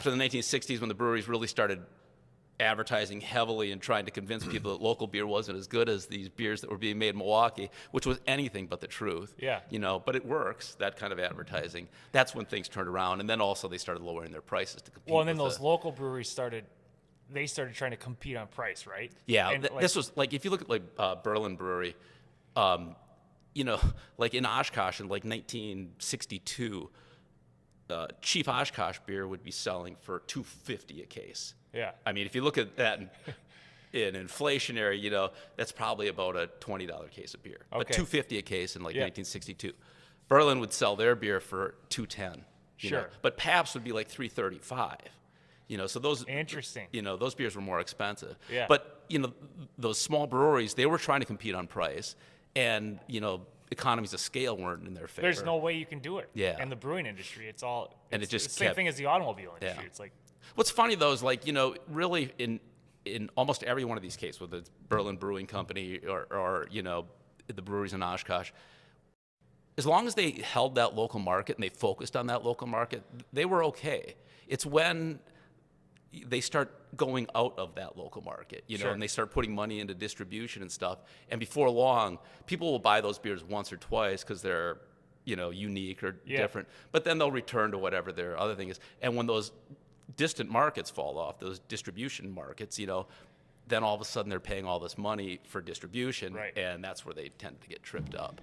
after the 1960s, when the breweries really started advertising heavily and trying to convince people that local beer wasn't as good as these beers that were being made in Milwaukee, which was anything but the truth. Yeah. But it works, that kind of advertising. That's when things turned around. And then also they started lowering their prices to compete. Well, and then with those local breweries started trying to compete on price, right? Yeah, And this was like, if you look at Berlin Brewery, like in Oshkosh in like 1962, cheap Oshkosh beer would be selling for $2.50 a case. Yeah. I mean, if you look at that in inflationary, that's probably about a $20 case of beer. But Okay. $2.50 a case in like Yeah. 1962. Berlin would sell their beer for $2.10. Sure. But Pabst would be like $3.35. So those Interesting. Those beers were more expensive. Yeah. But those small breweries, they were trying to compete on price, and economies of scale weren't in their favor. There's no way you can do it. Yeah. In the brewing industry, it's And it just the same kept- thing as the automobile industry. Yeah. It's like, What's funny though is really in almost every one of these cases, whether it's Berlin Brewing Company or the breweries in Oshkosh, as long as they held that local market and they focused on that local market, they were okay. It's when they start going out of that local market, Sure. and they start putting money into distribution and stuff. And before long, people will buy those beers once or twice because they're, unique or Yeah. different. But then they'll return to whatever their other thing is. And when those distant markets fall off, those distribution markets, then all of a sudden they're paying all this money for distribution, Right. and that's where they tend to get tripped up.